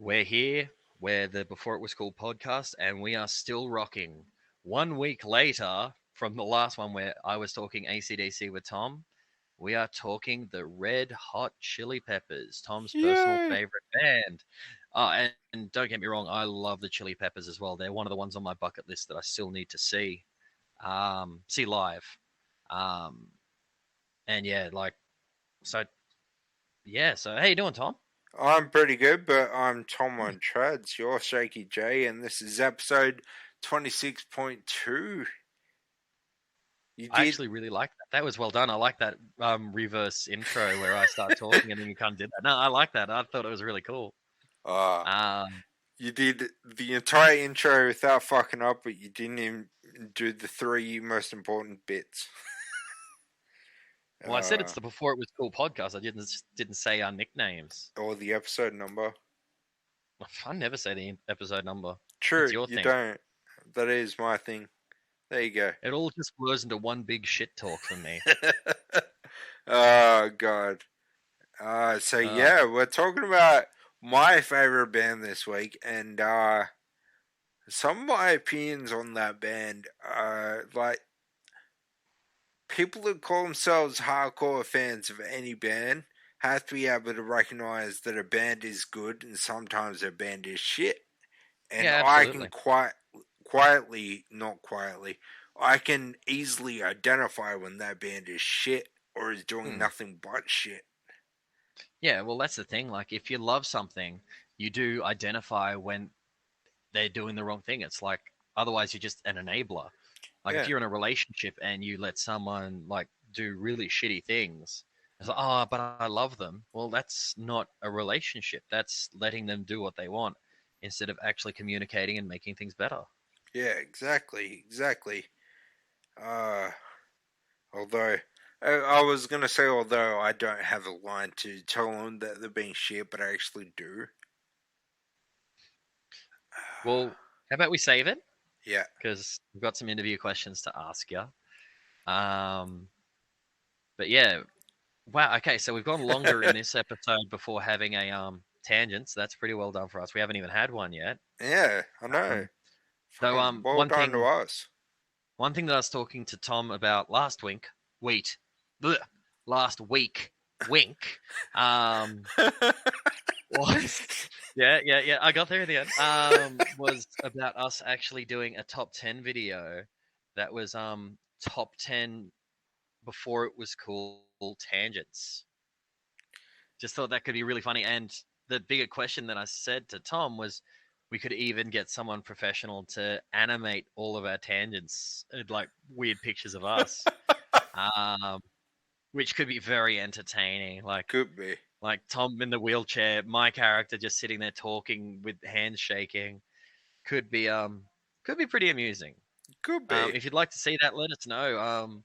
We're here. We're the Before It Was Cool podcast, and we are still rocking. 1 week later from the last one where I was talking AC/DC with Tom, we are talking the Red Hot Chili Peppers, Tom's personal Yay! favorite band. And don't get me wrong, I love the Chili Peppers as well. They're one of the ones on my bucket list that I still need to see live. Um, and yeah, like, so yeah. So how you doing, Tom? I'm pretty good, but I'm Tom on Treads. You're Shakey Jay, and this is episode 26.2. I actually really like that. That was well done. I like that reverse intro where I start talking and then you kind of did that. No, I like that. I thought it was really cool. You did the entire intro without fucking up, but you didn't even do the three most important bits. Well, I said it's the Before It Was Cool podcast. I didn't say our nicknames or the episode number. I never say the episode number. True, That's your you thing. don't. That is my thing. There you go. It all just blows into one big shit talk for me. Oh, God. Yeah, we're talking about my favorite band this week, and some of my opinions on that band are like people that call themselves hardcore fans of any band have to be able to recognize that a band is good and sometimes a band is shit. And yeah, I can I can easily identify when that band is shit or is doing nothing but shit. Yeah, well, that's the thing. Like, if you love something, you do identify when they're doing the wrong thing. It's like, otherwise you're just an enabler. Like, if you're in a relationship and you let someone, like, do really shitty things, it's like, oh, but I love them. Well, that's not a relationship. That's letting them do what they want instead of actually communicating and making things better. Yeah, exactly. Although I was going to say, although I don't have a line to tell them that they're being shit, but I actually do. Well, how about we save it? Yeah. Because we've got some interview questions to ask you. But yeah. Wow, okay, so we've gone longer in this episode before having a tangent, so that's pretty well done for us. We haven't even had one yet. Yeah, I know. Well done to us. One thing that I was talking to Tom about last week, wink, was yeah, I got there in the end. Was about us actually doing a top 10 video that was top 10 before it was cool tangents. Just thought that could be really funny. And the bigger question that I said to Tom was, we could even get someone professional to animate all of our tangents, like weird pictures of us, which could be very entertaining. Like, could be like Tom in the wheelchair, my character just sitting there talking with hands shaking. Could be pretty amusing. Could be. If you'd like to see that, let us know.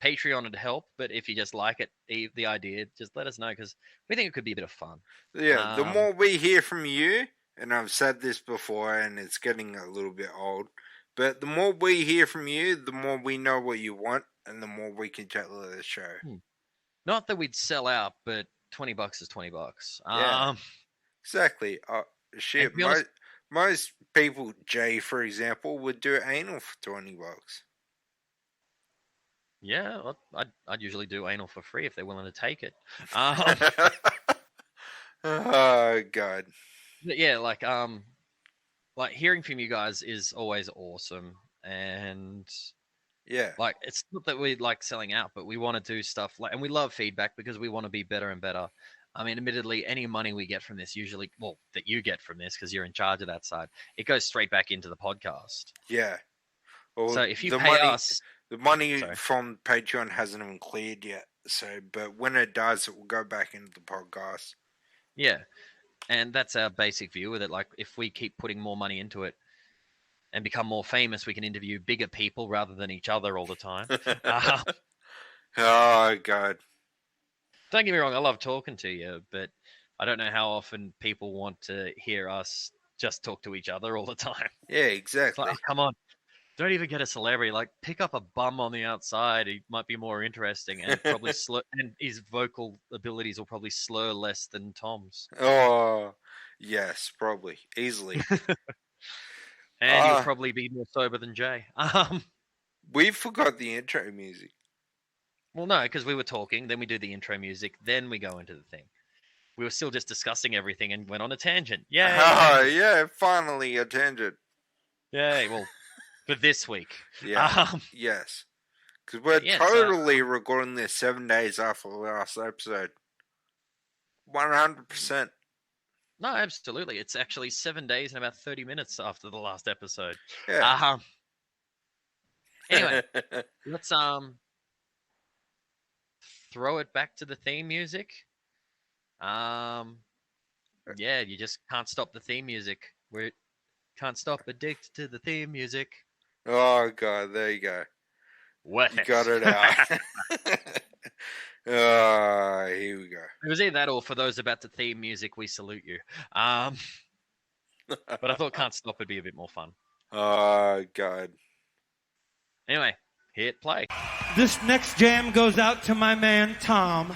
Patreon would help, but if you just like it, the idea, just let us know because we think it could be a bit of fun. Yeah, the more we hear from you, and I've said this before and it's getting a little bit old, but the more we hear from you, the more we know what you want and the more we can tailor the show. Not that we'd sell out, but $20 is $20. Yeah, exactly. Shit, most people, Jay, for example, would do anal for $20. Yeah, I'd usually do anal for free if they're willing to take it. Oh God. But yeah, like hearing from you guys is always awesome, and yeah, like it's not that we like selling out, but we want to do stuff like, and we love feedback because we want to be better and better. I mean, admittedly, any money we get from this usually, well, that you get from this because you're in charge of that side, it goes straight back into the podcast. Yeah. Well, so if you pay us. The money from Patreon hasn't even cleared yet, but when it does, it will go back into the podcast. Yeah, and that's our basic view with it. Like, if we keep putting more money into it and become more famous, we can interview bigger people rather than each other all the time. Oh, God. Don't get me wrong, I love talking to you, but I don't know how often people want to hear us just talk to each other all the time. Yeah, exactly. Like, oh, come on. Don't even get a celebrity. Like, pick up a bum on the outside. He might be more interesting and probably and his vocal abilities will probably slur less than Tom's. Oh, Yes, probably. Easily. And you'll probably be more sober than Jay. We forgot the intro music. Well, no, because we were talking, then we do the intro music, then we go into the thing. We were still just discussing everything and went on a tangent. Yay! Tangent. Yeah, finally a tangent. Yay! Well, for this week. Yeah. Yes. Because we're yeah, totally recording this 7 days after the last episode. 100%. No, absolutely. It's actually 7 days and about 30 minutes after the last episode. Yeah. Anyway, let's throw it back to the theme music. Yeah, you just can't stop the theme music. We can't stop addicted to the theme music. Oh god, there you go. What? You got it out. Here we go. It was either that or for those about the theme music, we salute you. But I thought Can't Stop would be a bit more fun. Oh god. Anyway, hit play. This next jam goes out to my man Tom.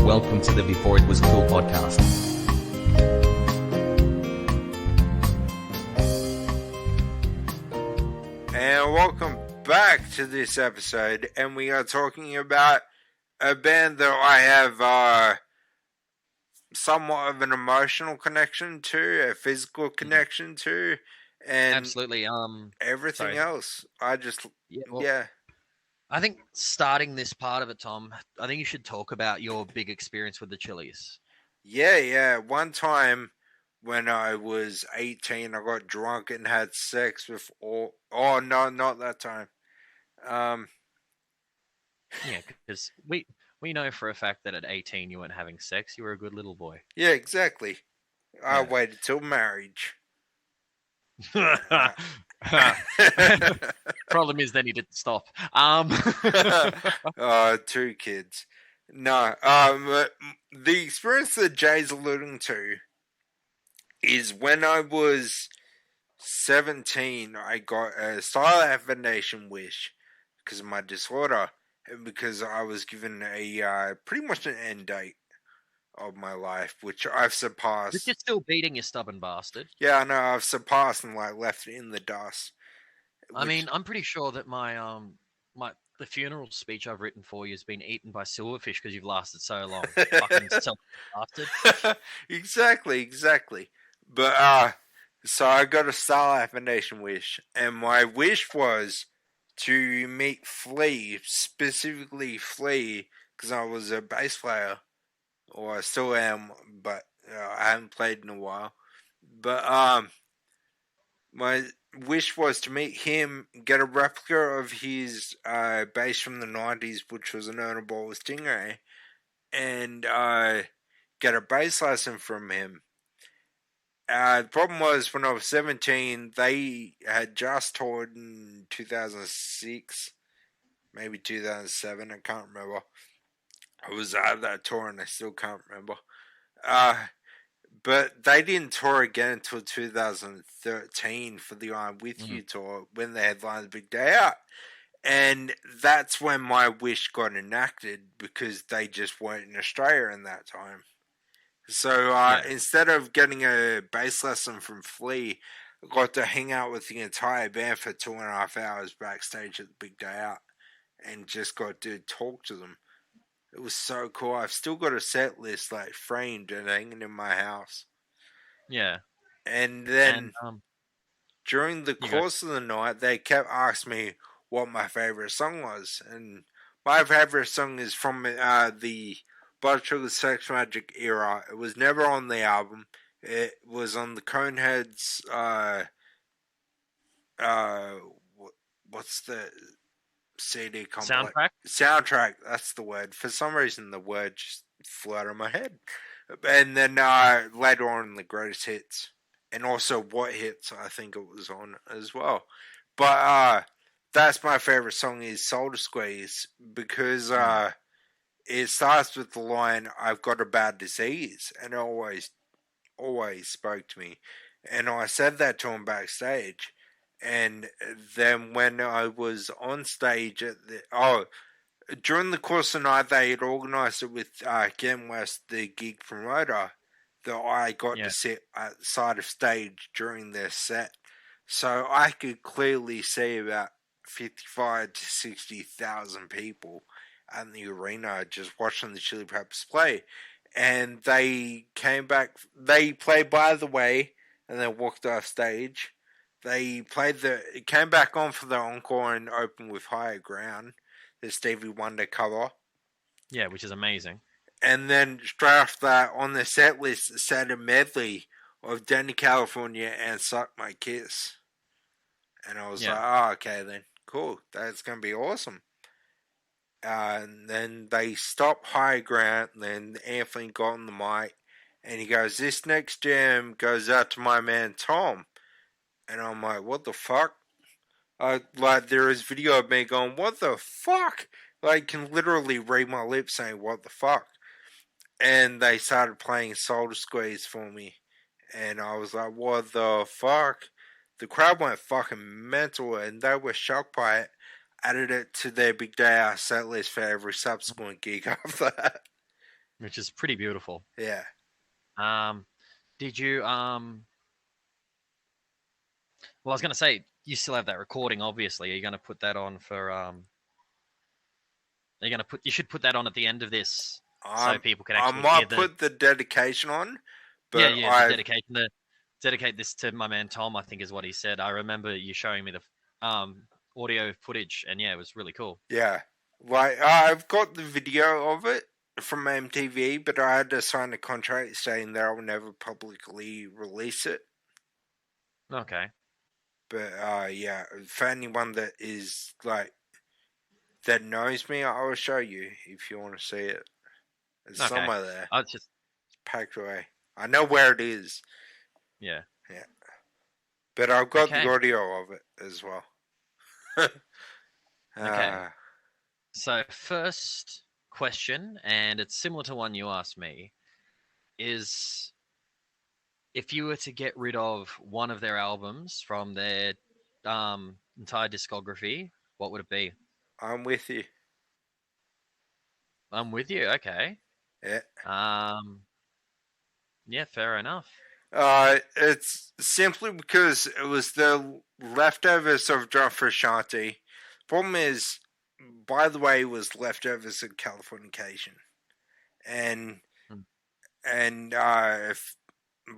Welcome to the Before It Was Cool podcast. And welcome back to this episode, and we are talking about a band that I have somewhat of an emotional connection to, a physical connection to, and absolutely everything else. I just yeah. I think starting this part of it, Tom, I think you should talk about your big experience with the Chili's. Yeah. One time when I was 18, I got drunk and had sex with all... Oh, no, not that time. Yeah, because we know for a fact that at 18 you weren't having sex. You were a good little boy. Yeah, exactly. I waited till marriage. Problem is, then he didn't stop. 2 kids. No, the experience that Jay's alluding to is when I was 17, I got a silent affirmation wish because of my disorder and because I was given a pretty much an end date of my life, which I've surpassed. But you're still beating, you stubborn bastard. Yeah, I know, I've surpassed and left it in the dust. I mean, I'm pretty sure that the funeral speech I've written for you has been eaten by silverfish because you've lasted so long. Fucking bastard. Exactly. But so I got a silent affirmation wish, and my wish was to meet Flea, specifically Flea, because I was a bass player, or I still am, but I haven't played in a while. But my wish was to meet him, get a replica of his bass from the 90s, which was an Erna Ball Stingray, and get a bass lesson from him. The problem was when I was 17, they had just toured in 2006, maybe 2007, I can't remember. I was at that tour and I still can't remember. But they didn't tour again until 2013 for the I'm With You tour when they headlined the Big Day Out. And that's when my wish got enacted because they just weren't in Australia in that time. So instead of getting a bass lesson from Flea, I got to hang out with the entire band for 2.5 hours backstage at the Big Day Out and just got to talk to them. It was so cool. I've still got a set list framed and hanging in my house. Yeah. And then during the course of the night, they kept asking me what my favorite song was. And my favorite song is from the Blood Sugar Sex Magic era. It was never on the album. It was on the Coneheads. What's the CD compilation? Soundtrack. That's the word. For some reason, the word just flew out of my head. And then later on, the greatest hits, and also what hits I think it was on as well. But that's my favorite song is Soul to Squeeze because it starts with the line, "I've got a bad disease," and it always spoke to me. And I said that to him backstage. And then when I was on stage during the course of the night, they had organised it with Ken West, the gig promoter, that I got to sit at the side of stage during their set. So I could clearly see about 55 to 60,000 people at the arena just watching the Chili Peppers play. And they came back, they played By the Way, and then walked off stage. They it came back on for the encore and opened with Higher Ground, the Stevie Wonder cover. Yeah, which is amazing. And then straight after that, on the set list, sat a medley of Danny California and Suck My Kiss. And I was like, oh, okay then, cool, that's going to be awesome. And then they stopped High Ground, and then Anthony got on the mic, and he goes, this next jam goes out to my man Tom. And I'm like, what the fuck? There is video of me going, what the fuck? Like, can literally read my lips saying, what the fuck? And they started playing Soul to Squeeze for me. And I was like, what the fuck? The crowd went fucking mental, and they were shocked by it. Added it to their Big Day Out set list for every subsequent gig after that. Which is pretty beautiful. Yeah. Did you, well, I was going to say, you still have that recording, obviously. Are you going to put that on for, you should put that on at the end of this, so people can actually I might put the dedication on, but dedicate this to my man Tom, I think is what he said. I remember you showing me the audio footage, and yeah, it was really cool. Yeah. Like, I've got the video of it from MTV, but I had to sign a contract saying that I will never publicly release it. Okay. But, yeah, for anyone that is, like, that knows me, I will show you if you want to see it. It's somewhere there. It's just packed away. I know where it is. Yeah. Yeah. But I've got the audio of it as well. Okay. So, first question, and it's similar to one you asked me, is if you were to get rid of one of their albums from their entire discography, what would it be? I'm With You. I'm With You, okay. Yeah. Yeah, fair enough. It's simply because it was the leftovers of John Frusciante. Problem is, By the Way, was leftovers of Californication, and a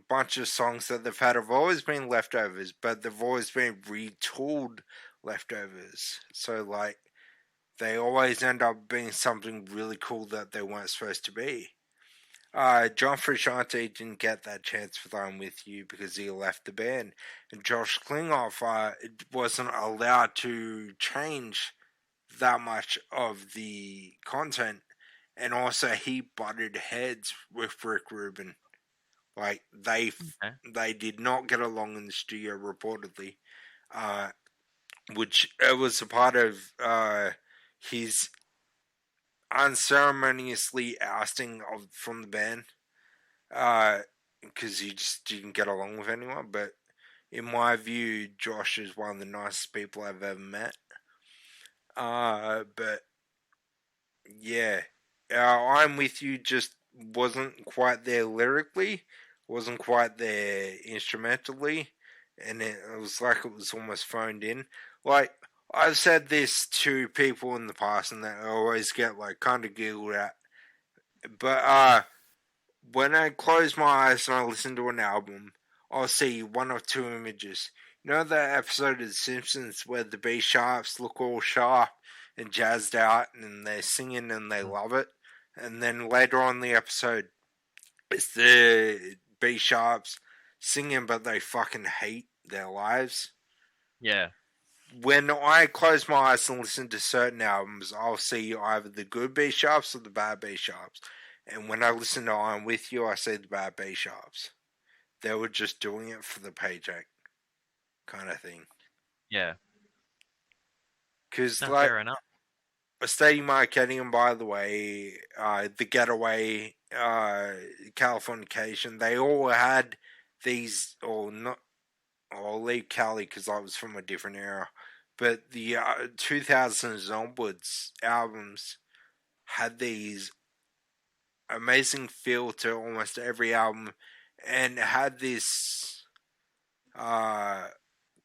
bunch of songs that they've had have always been leftovers, but they've always been retooled leftovers. So, like, they always end up being something really cool that they weren't supposed to be. John Frusciante didn't get that chance with I'm With You because he left the band. And Josh Klinghoffer wasn't allowed to change that much of the content. And also he butted heads with Rick Rubin. Like, they did not get along in the studio, reportedly. Which was a part of his unceremoniously ousting from the band because he just didn't get along with anyone. But in my view, Josh is one of the nicest people I've ever met. But yeah, I'm With You just wasn't quite there lyrically, wasn't quite there instrumentally, and it was like it was almost phoned in. Like, I've said this to people in the past, and they always get, like, kind of giggled at. But when I close my eyes and I listen to an album, I'll see one of two images. You know that episode of The Simpsons where the B sharps look all sharp and jazzed out, and they're singing and they love it? And then later on in the episode, it's the B sharps singing, but they fucking hate their lives. Yeah. When I close my eyes and listen to certain albums, I'll see either the good B sharps or the bad B sharps. And when I listen to I'm With You, I see the bad B sharps. They were just doing it for the paycheck, kind of thing. Yeah. Because, fair enough. A Stadium Arcadium, By the Way, The Getaway, Californication, they all had these, or not, I'll leave Cali because I was from a different era, but the 2000s onwards albums had these amazing feel to almost every album, and had this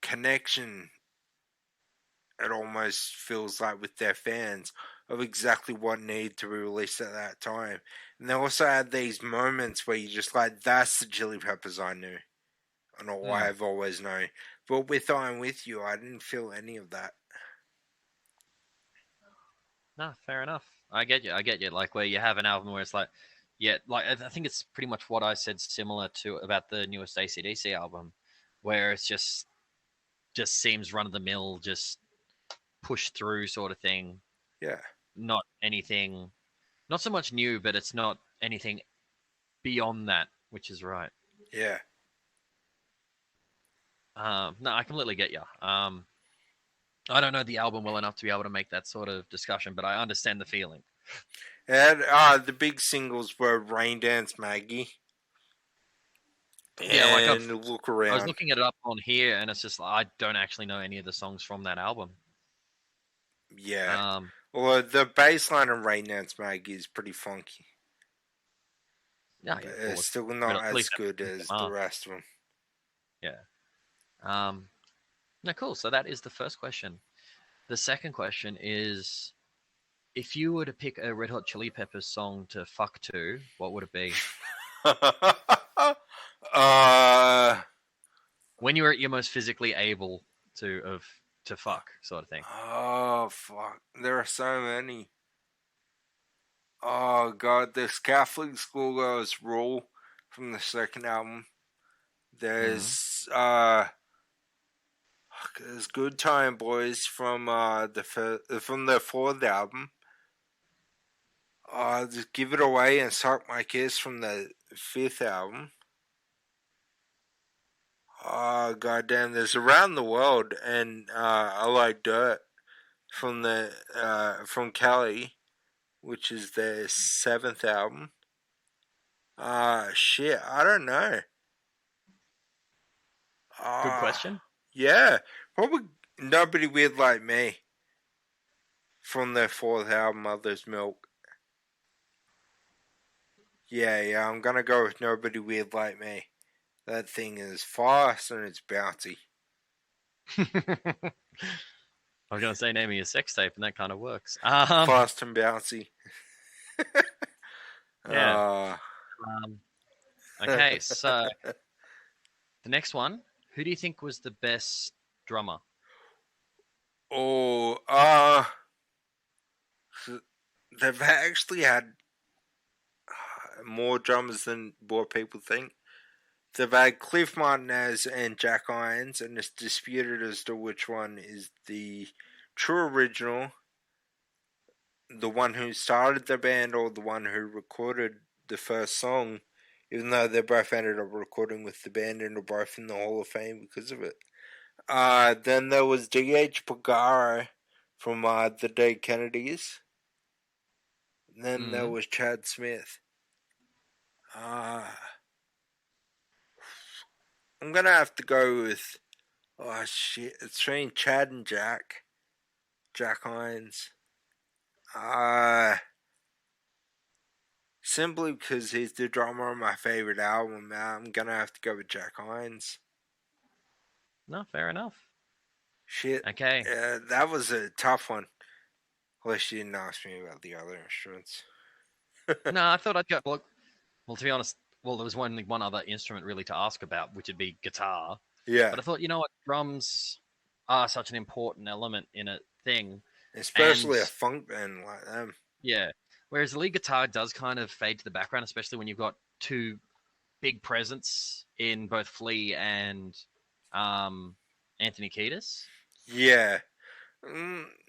connection, it almost feels like, with their fans of exactly what needed to be released at that time. And they also had these moments where you just like, that's the Chili Peppers I knew and all I've always known. But with I'm With You, I didn't feel any of that. No, fair enough. I get you. Like where you have an album where it's like, yeah, like I think it's pretty much what I said similar to about the newest AC/DC album, where it's just seems run of the mill, just push through sort of thing. Yeah. Not anything, not so much new, but it's not anything beyond that, which is right. Yeah. No, I completely get you. I don't know the album well enough to be able to make that sort of discussion, but I understand the feeling. And the big singles were Rain Dance Maggie. Yeah, like Look Around. I was looking it up on here, and it's just like I don't actually know any of the songs from that album. Yeah. Well, the bass line of Rain Dance Maggie is pretty funky. Yeah, it's still not as good as the rest of them. Yeah. No, cool. So that is the first question. The second question is, if you were to pick a Red Hot Chili Peppers song to fuck to, what would it be? When you were at your most physically able to fuck, sort of thing. Oh, fuck. There are so many. Oh, God. There's Catholic Schoolgirls Rule from the second album. There's, there's Good Time Boys from the fourth album. Just Give It Away and Suck My Kiss from the fifth album. Oh, goddamn. There's Around the World and I Like Dirt from from Cali, which is their seventh album. Shit, I don't know. Good question. Yeah, probably Nobody Weird Like Me from their fourth album, Mother's Milk. Yeah, I'm gonna go with Nobody Weird Like Me. That thing is fast and it's bouncy. I was gonna say name me a sex tape, and that kind of works. Fast and bouncy. Yeah. Okay, so the next one. Who do you think was the best drummer? Oh, they've actually had more drummers than more people think. They've had Cliff Martinez and Jack Irons, and it's disputed as to which one is the true original, the one who started the band or the one who recorded the first song, even though they both ended up recording with the band and are both in the Hall of Fame because of it. Then there was D.H. Pagaro from the Dead Kennedys. Then there was Chad Smith. I'm gonna have to go with, oh shit, it's between Chad and Jack Hines. Simply because he's the drummer on my favorite album, I'm gonna have to go with Jack Hines. No, fair enough. Shit. Okay. That was a tough one. Unless you didn't ask me about the other instruments. No, I thought I'd go. Well, to be honest, there was one other instrument really to ask about, which would be guitar. Yeah. But I thought, you know what, drums are such an important element in a thing. Especially a funk band like them. Yeah. Whereas the lead guitar does kind of fade to the background, especially when you've got two big presence in both Flea and Anthony Kiedis. Yeah.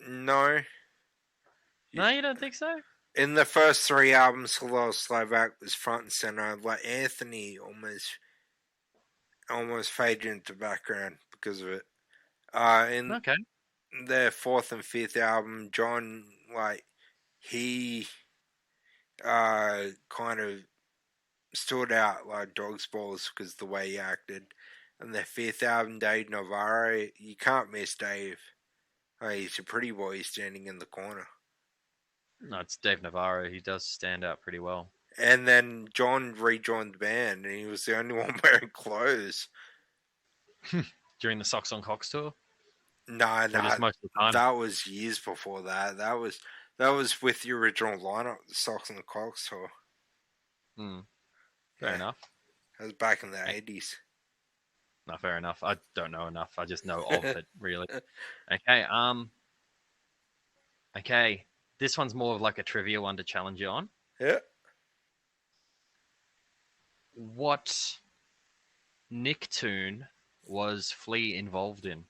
No. No, you don't think so? In the first three albums, Hello Slovak was front and center. Like Anthony almost faded into the background because of it. In their fourth and fifth album, John, he kind of stood out like dog's balls because of the way he acted. And the fifth album, Dave Navarro, you can't miss Dave. Oh, he's a pretty boy standing in the corner. No, it's Dave Navarro. He does stand out pretty well. And then John rejoined the band, and he was the only one wearing clothes. During the Socks on Cox tour? No, just most of the time? that was years before that. That was with the original lineup, the Socks and the Cox tour. Fair enough. That was back in the 80s. No, fair enough. I don't know enough. I just know of it, really. Okay, okay. This one's more of like a trivia one to challenge you on. Yeah. What Nicktoon was Flea involved in?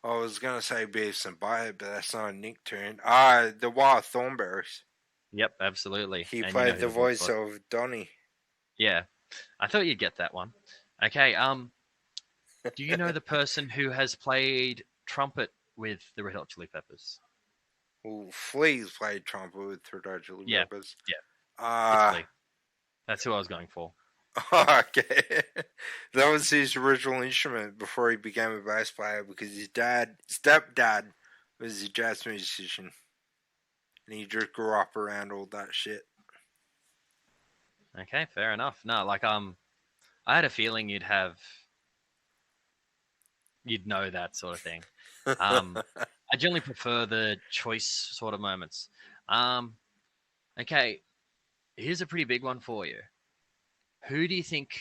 I was going to say Beavis and Butthead, but that's not a Nicktoon. The Wild Thornberrys. Yep, absolutely. He And played who the voice of Donnie. Yeah, I thought you'd get that one. Okay, do you know the person who has played trumpet with the Red Hot Chili Peppers? Well, Flea's played trumpet with Red Hot Chili Peppers. Yeah. That's who I was going for. Okay. That was his original instrument before he became a bass player because his stepdad was a jazz musician. And he just grew up around all that shit. Okay, fair enough. No, like I had a feeling you'd know that sort of thing. I generally prefer the choice sort of moments. Okay, here's a pretty big one for you. Who do you think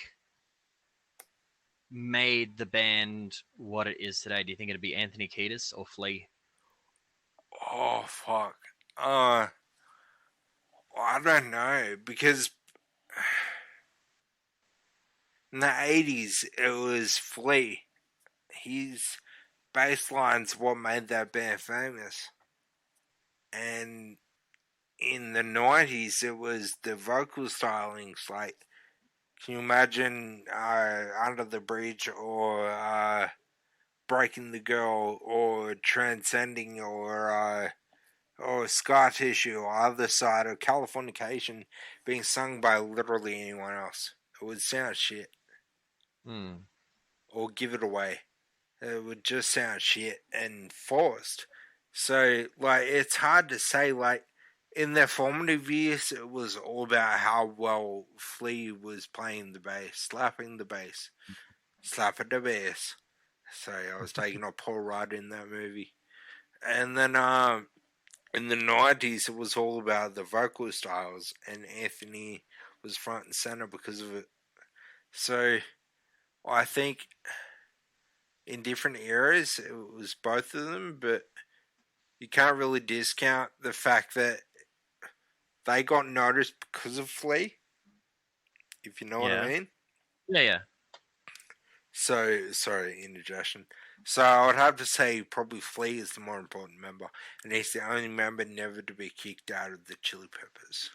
made the band what it is today? Do you think it'd be Anthony Kiedis or Flea? Oh, fuck. I don't know, because in the 80s, it was Flea. His bass line's what made that band famous. And in the 90s, it was the vocal stylings. Like, can you imagine Under the Bridge or Breaking the Girl or Transcending or Scar Tissue or Other Side or Californication being sung by literally anyone else? It would sound shit. Or Give It Away. It would just sound shit and forced. So, like, it's hard to say, like, in their formative years, it was all about how well Flea was playing the bass, slapping the bass, slapping the bass. Sorry, I was taking a Paul Rudd in that movie. And then, in the 90s, it was all about the vocal styles, and Anthony was front and center because of it. So, I think in different eras, it was both of them, but you can't really discount the fact that they got noticed because of Flea, if you know what I mean. Yeah. So, sorry, indigestion. So I would have to say probably Flea is the more important member, and he's the only member never to be kicked out of the Chili Peppers.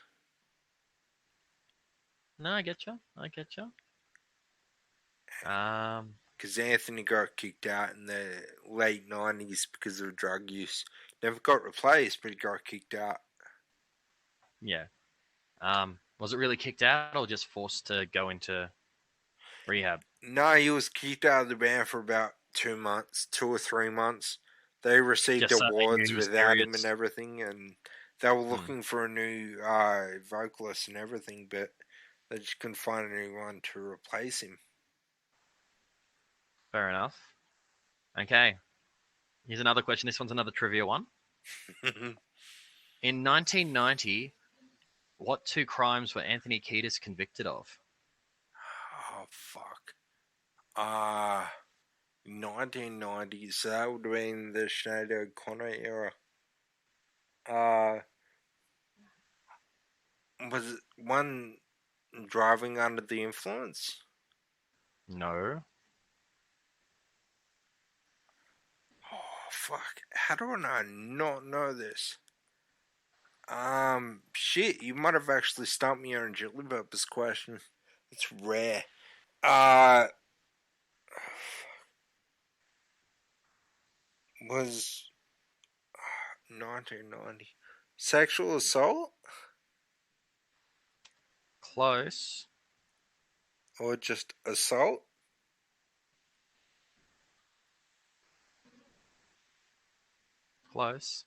No, I get you. Because Anthony got kicked out in the late 90s because of drug use. Never got replaced, but he got kicked out. Yeah. Was it really kicked out or just forced to go into rehab? No, he was kicked out of the band for about 2 or 3 months. They received awards without him and everything, and they were looking for a new vocalist and everything, but they just couldn't find anyone to replace him. Fair enough. Okay. Here's another question. This one's another trivia one. In 1990, what 2 crimes were Anthony Kiedis convicted of? Oh, fuck. 1990s, so that would have been the Sinead O'Connor era. Was it one driving under the influence? No. Oh, fuck. How do I not know this? Shit, you might have actually stumped me on Chili Peppers question. It's rare. Was 1990 sexual assault? close. Or just assault? Close.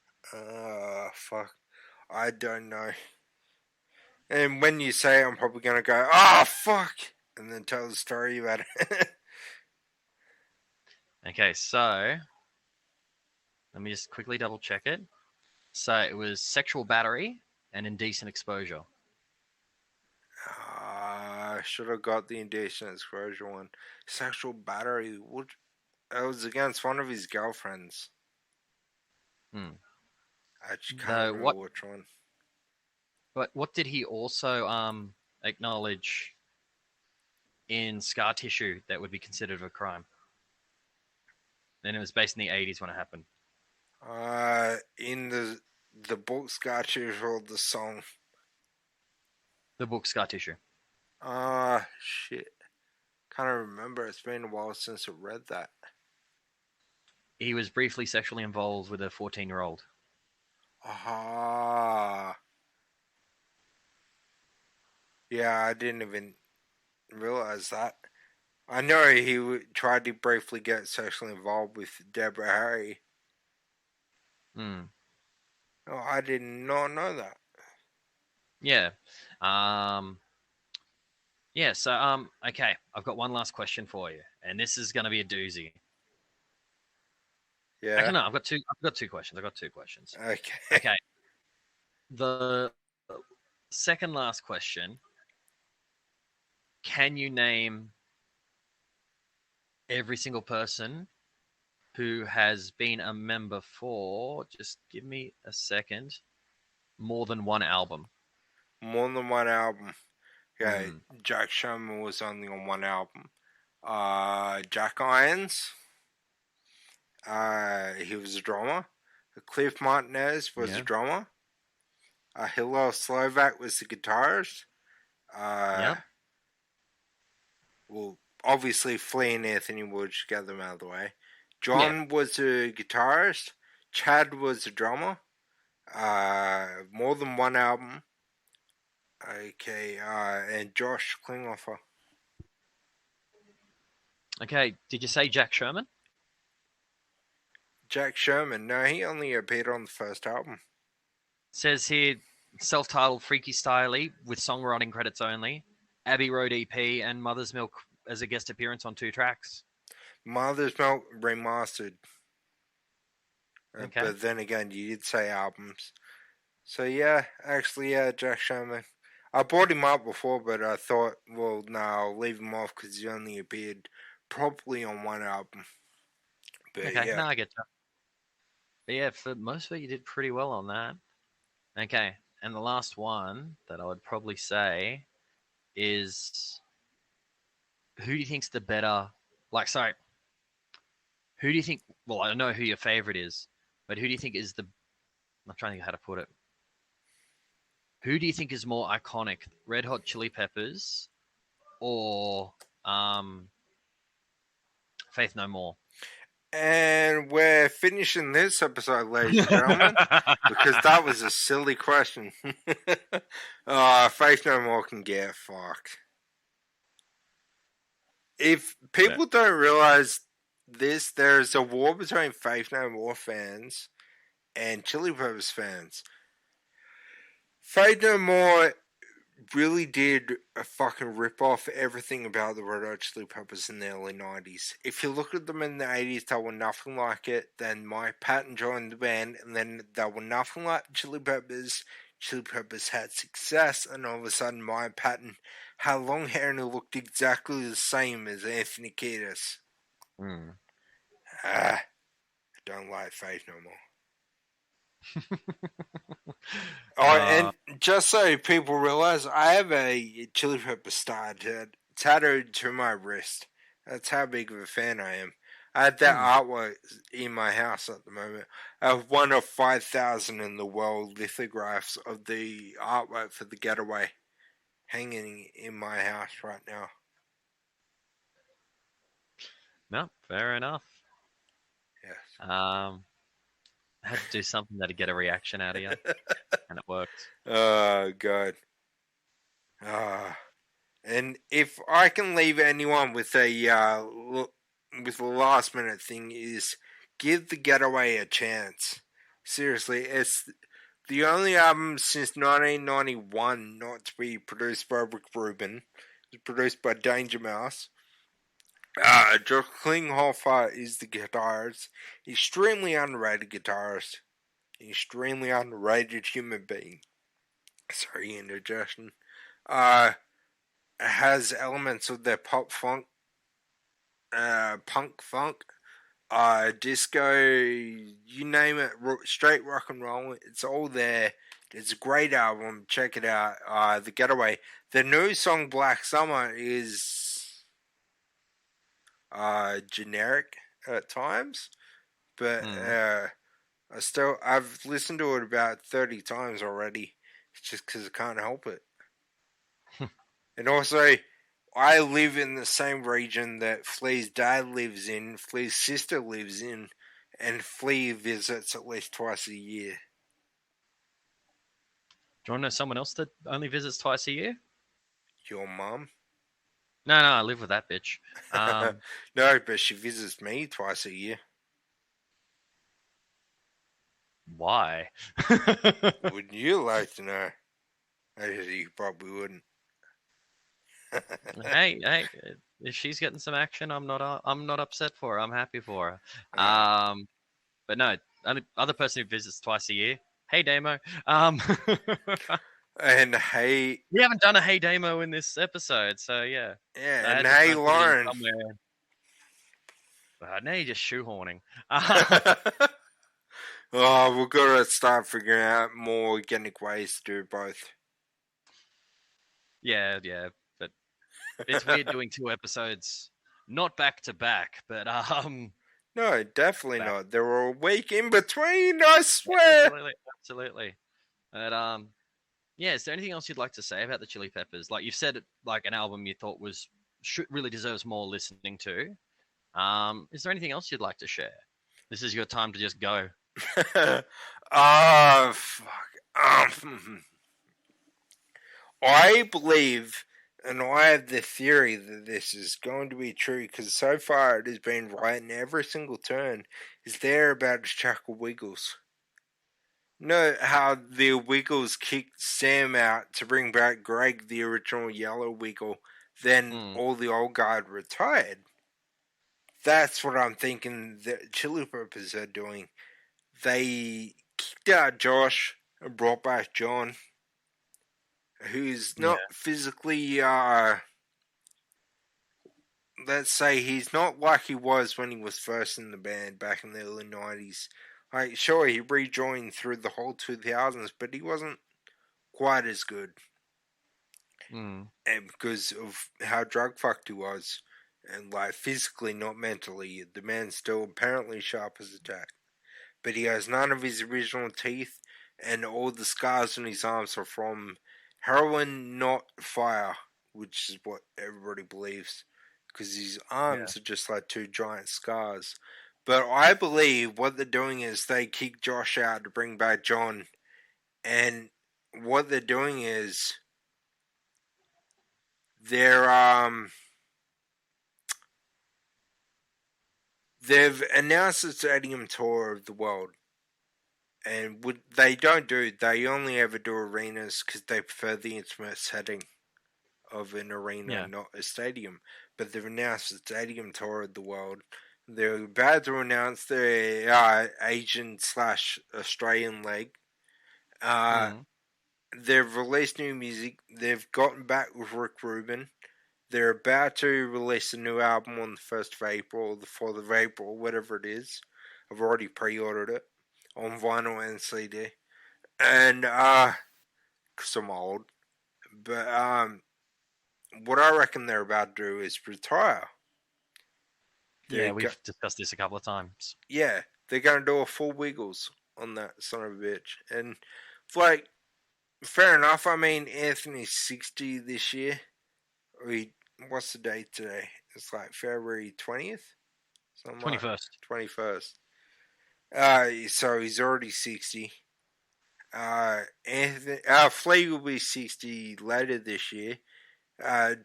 Fuck. I don't know. And when you say it, I'm probably going to go, oh, fuck! And then tell the story about it. Okay, so let me just quickly double check it. So it was sexual battery and indecent exposure. I should have got the indecent exposure one. Sexual battery. It was against one of his girlfriends. I just can't remember which one. But what did he also acknowledge in scar tissue that would be considered a crime? And it was based in the 80s when it happened. In the book Scar Tissue or the song? The book Scar Tissue. Shit. Can't remember. It's been a while since I read that. He was briefly sexually involved with a 14-year-old. Ah. Yeah, I didn't even realize that. I know he tried to briefly get sexually involved with Deborah Harry. Hmm. Oh, I did not know that. Yeah. Yeah, so, okay. I've got one last question for you. And this is going to be a doozy. Yeah. Actually, no, I've got two questions. Okay. Okay. The second last question. Can you name every single person who has been a member for, just give me a second, more than one album? More than one album. Okay, Jack Sherman was only on one album. Jack Irons, he was a drummer. Cliff Martinez was a drummer. Hillel Slovak was the guitarist. Well, obviously Flea and Anthony Wood should get them out of the way. John was a guitarist. Chad was a drummer. More than one album. Okay, and Josh Klinghoffer. Okay, did you say Jack Sherman? Jack Sherman, no, he only appeared on the first album. Says here, self-titled Freaky Styley with songwriting credits only. Abbey Road EP and Mother's Milk as a guest appearance on 2 tracks. Mother's Milk remastered. Okay. But then again, you did say albums. So yeah, actually, yeah, Jack Sherman. I brought him up before, but I thought, well, no, I'll leave him off because he only appeared properly on one album. But okay, yeah. no, I get that. But yeah, for most of it, you did pretty well on that. Okay, and the last one that I would probably say is, who do you think's the better, who do you think, well, I don't know who your favorite is, but who do you think is I'm trying to think how to put it. Who do you think is more iconic, Red Hot Chili Peppers or Faith No More? And we're finishing this episode, ladies and gentlemen, because that was a silly question. Faith No More can get fucked. If people don't realize this, there's a war between Faith No More fans and Chili Peppers fans. Faith No More really did a fucking rip off everything about the Red Hot Chili Peppers in the early 90s. If you look at them in the 80s, they were nothing like it. Then Mike Patton joined the band, and then they were nothing like Chili Peppers. Chili Peppers had success, and all of a sudden Mike Patton had long hair and he looked exactly the same as Anthony Kiedis. I don't like Faith No More. And just so people realize, I have a Chili Pepper star tattooed to my wrist. That's how big of a fan I am. I had that artwork in my house at the moment. I have one of 5,000 in the world lithographs of the artwork for The Getaway hanging in my house right now. No, fair enough. Yes. I had to do something that'd get a reaction out of you, and it worked. Oh, God. And if I can leave anyone with a last minute thing, is give The Getaway a chance. Seriously, it's the only album since 1991 not to be produced by Rick Rubin. It's produced by Danger Mouse. Josh Klinghoffer is the guitarist. Extremely underrated guitarist. Extremely underrated human being. Sorry, indigestion. Has elements of their pop funk, punk funk, disco, you name it, straight rock and roll. It's all there. It's a great album. Check it out. The Getaway. The new song Black Summer is generic at times, but I've listened to it about 30 times already. It's just because I can't help it. And also, I live in the same region that Flea's dad lives in, Flea's sister lives in, and Flea visits at least twice a year. Do you want to know someone else that only visits twice a year? Your mum? No, I live with that bitch. No, but she visits me twice a year. Why? Wouldn't you like to know? Actually, you probably wouldn't. hey, if she's getting some action, I'm not upset for her. I'm happy for her. But no, other person who visits twice a year. Hey, Damo. And hey, we haven't done a Hey Damo in this episode, so yeah. Yeah, and hey, Lauren. Now you're just shoehorning. Oh, we've got to start figuring out more organic ways to do both. Yeah, but it's weird doing 2 episodes, not back to back, but No, definitely not. There were a week in between, I swear. Absolutely. But yeah, is there anything else you'd like to say about the Chili Peppers? Like you've said, like an album you thought really deserves more listening to. Is there anything else you'd like to share? This is your time to just go. Fuck. I believe, and I have the theory that this is going to be true, because so far it has been right in every single turn, is they're about to tackle Wiggles. You know how the Wiggles kicked Sam out to bring back Greg, the original Yellow Wiggle, then all the old guard retired? That's what I'm thinking the Chili Peppers are doing. They kicked out Josh and brought back John, who's not physically, let's say he's not like he was when he was first in the band back in the early 90s. Like, sure, he rejoined through the whole 2000s, but he wasn't quite as good. And because of how drug fucked he was. And, like, physically, not mentally. The man's still apparently sharp as a tack. But he has none of his original teeth, and all the scars on his arms are from heroin, not fire, which is what everybody believes. Because his arms are just like 2 giant scars. But I believe what they're doing is they kick Josh out to bring back John. And what they're doing is they've announced a stadium tour of the world. And what they don't do, they only ever do arenas because they prefer the intimate setting of an arena, not a stadium. But they've announced a stadium tour of the world. They're about to announce their Asian/Australian leg. They've released new music. They've gotten back with Rick Rubin. They're about to release a new album on the 1st of April, or the 4th of April, whatever it is. I've already pre-ordered it on vinyl and CD. And, because I'm old. But, what I reckon they're about to do is retire. We've discussed this a couple of times. Yeah, they're going to do a full Wiggles on that son of a bitch. And, like, fair enough. I mean, Anthony's 60 this year. What's the date today? It's like February 20th? 21st. 21st. So he's already 60. Anthony, Flea will be 60 later this year.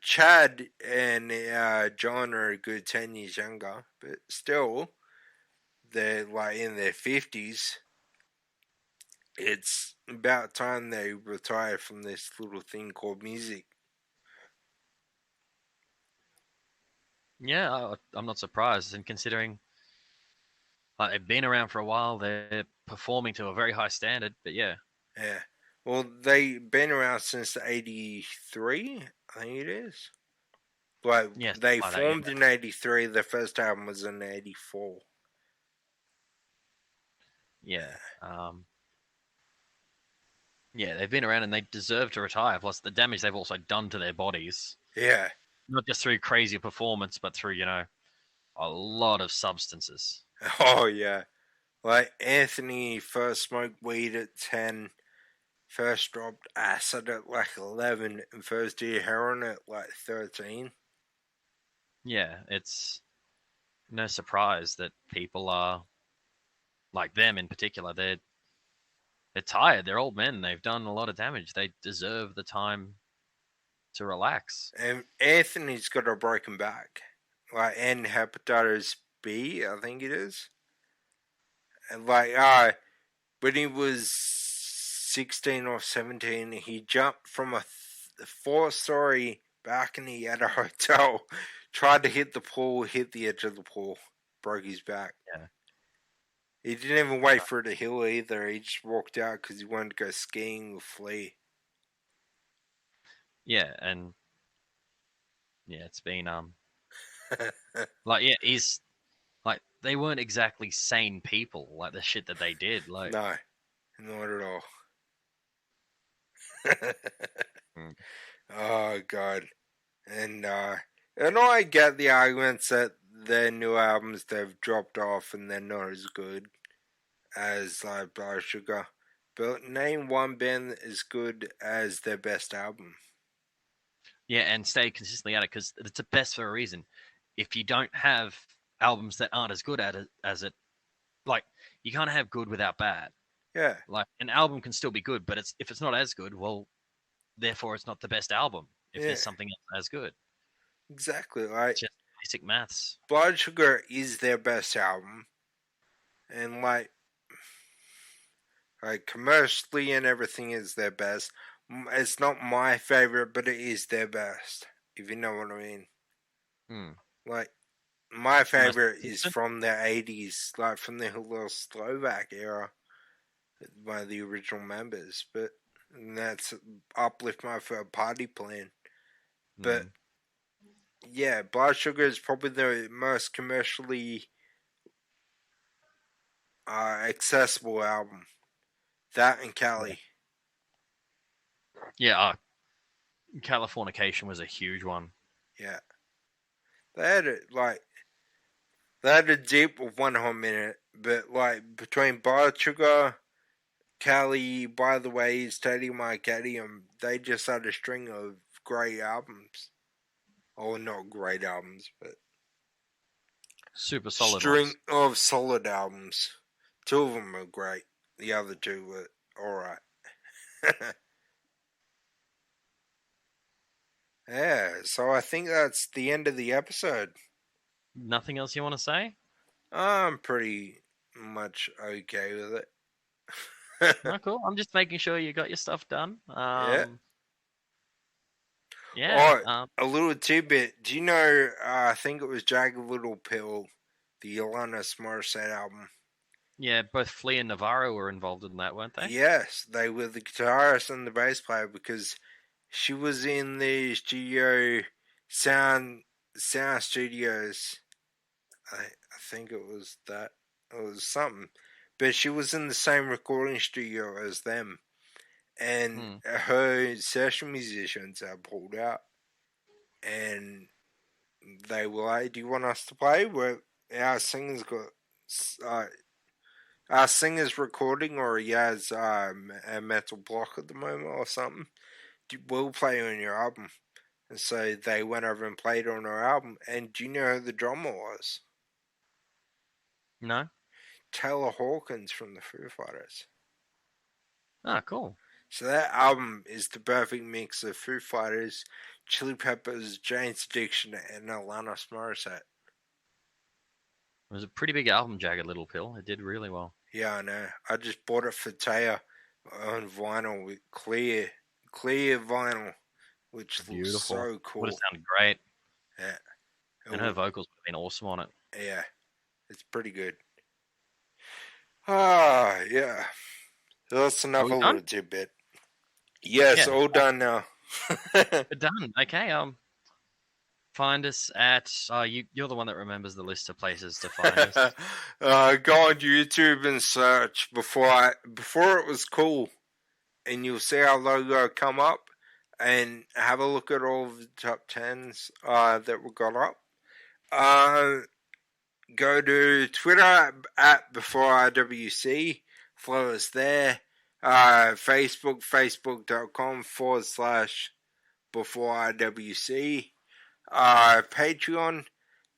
Chad and John are a good 10 years younger, but still, they're like in their 50s. It's about time they retire from this little thing called music. Yeah, I'm not surprised, and considering like they've been around for a while, they're performing to a very high standard. But yeah, Yeah. Well, they've been around since '83, I think it is. Like, yes, they like that, yeah. formed in '83, their first album was in '84. Yeah. Yeah, they've been around and they deserve to retire. Plus the damage they've also done to their bodies, Yeah. not just through crazy performance, but through a lot of substances. Oh, yeah. Like, Anthony first smoked weed at 10, first dropped acid at like 11, and first did heroin at like 13. Yeah, it's no surprise that people are like them in particular. They're tired. They're old men. They've done a lot of damage. They deserve the time to relax. And Anthony's got a broken back. Like, and hepatitis B, I think it is. And like, when he was 16 or 17, he jumped from a 4-story balcony at a hotel, tried to hit the pool, hit the edge of the pool, broke his back. Yeah. He didn't even wait for it to heal either. He just walked out because he wanted to go skiing with Flea. Yeah, and yeah, it's been like yeah, he's like they weren't exactly sane people. Like the shit that they did. Like No, not at all. Oh god. And I get the arguments that their new albums they've dropped off and they're not as good as like Blood Sugar. But name one band as good as their best album. yeah, and stay consistently at it because it's the best for a reason. If you don't have albums that aren't as good at it as it, like you can't have good without bad. Yeah. Like an album can still be good, but if it's not as good, well, therefore it's not the best album. If Yeah. there's something else as good, Exactly. Like it's just basic maths. Blood Sugar is their best album. And like commercially and everything is their best. It's not my favorite, but it is their best. If you know what I mean. Hmm. Like my favorite is from the 80s, like from the little Slovak era, one of the original members. But that's Uplift My Party Plan. But yeah, Blood Sugar is probably the most commercially accessible album. That and Cali. Yeah, Californication was a huge one. Yeah. They had a deep of 1 whole minute, but like between Blood Sugar, Cali, By the Way, Stadium Arcadium, they just had a string of great albums. Or not great albums, but super solid string ones. of solid albums. 2 of them were great. The other 2 were alright. Yeah, so I think that's the end of the episode. Nothing else you want to say? I'm pretty much okay with it. Oh, cool. I'm just making sure you got your stuff done. Yeah. Yeah. Oh, a little tidbit. Do you know, I think it was Jagged Little Pill, the Alanis Morissette album. Yeah, both Flea and Navarro were involved in that, weren't they? Yes, they were the guitarist and the bass player because she was in the studio, sound studios. I think it was that. It was something. But she was in the same recording studio as them. And her session musicians are pulled out. And they were like, do you want us to play? Well, our singer's got... our singer's recording, or he has a metal block at the moment or something. We'll play on your album. And so they went over and played on her album. And do you know who the drummer was? No? Taylor Hawkins from the Foo Fighters. Ah, cool. So that album is the perfect mix of Foo Fighters, Chili Peppers, Jane's Addiction, and Alanis Morissette. It was a pretty big album, Jagged Little Pill. It did really well. Yeah, I know. I just bought it for Taya on vinyl with clear vinyl, which Beautiful. looks so cool. Would have sounded great. Yeah. And her vocals would have been awesome on it. Yeah. It's pretty good. Ah, yeah. That's another little tidbit. Yes, all done now. We're done. Okay. Find us at. You're the one that remembers the list of places to find us. Go on YouTube and search before it was cool, and you'll see our logo come up. And have a look at all of the top 10s that we got up. Go to Twitter at BeforeIWC. Follow us there. Facebook, facebook.com/BeforeIWC. Patreon,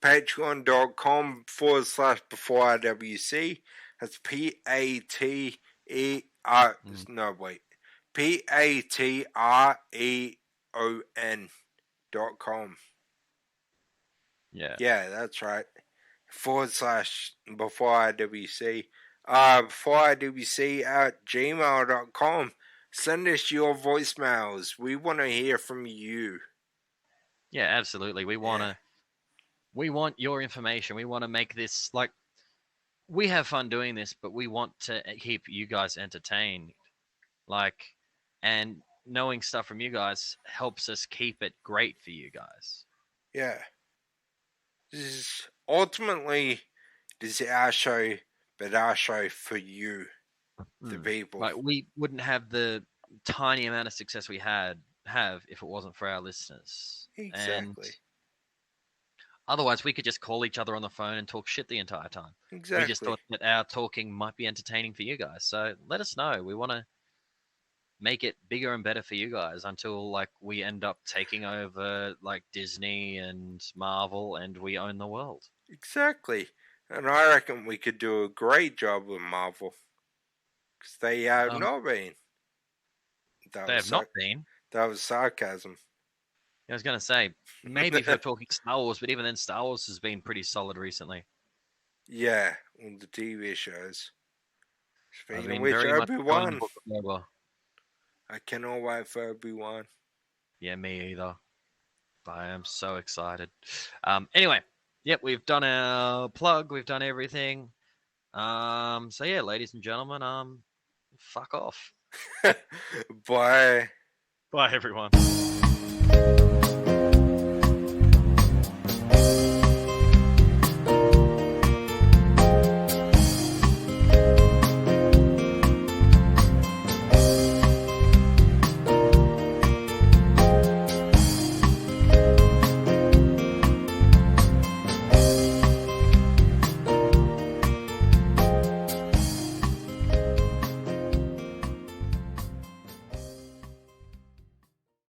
patreon.com/BeforeIWC. That's patreon.com. Yeah, that's right. /BeforeIWC. BeforeIWC at gmail.com. Send us your voicemails. We want to hear from you. Yeah, absolutely. We want your information. We want to make this we have fun doing this, but we want to keep you guys entertained. And knowing stuff from you guys helps us keep it great for you guys. Yeah. Ultimately, this is our show, but our show for you, the people. We wouldn't have the tiny amount of success we have if it wasn't for our listeners. Exactly. And otherwise, we could just call each other on the phone and talk shit the entire time. Exactly. We just thought that our talking might be entertaining for you guys. So let us know. We want to make it bigger and better for you guys until we end up taking over Disney and Marvel and we own the world. Exactly. And I reckon we could do a great job with Marvel. Because they have not been. They have not been. That was sarcasm. I was going to say, maybe if you're talking Star Wars, but even then Star Wars has been pretty solid recently. Yeah, on the TV shows. Speaking of which, Obi-Wan. I cannot wait for Obi-Wan. Yeah, me either. I am so excited. Anyway, yep, we've done our plug. We've done everything. So yeah, ladies and gentlemen, fuck off. Bye. Bye, everyone.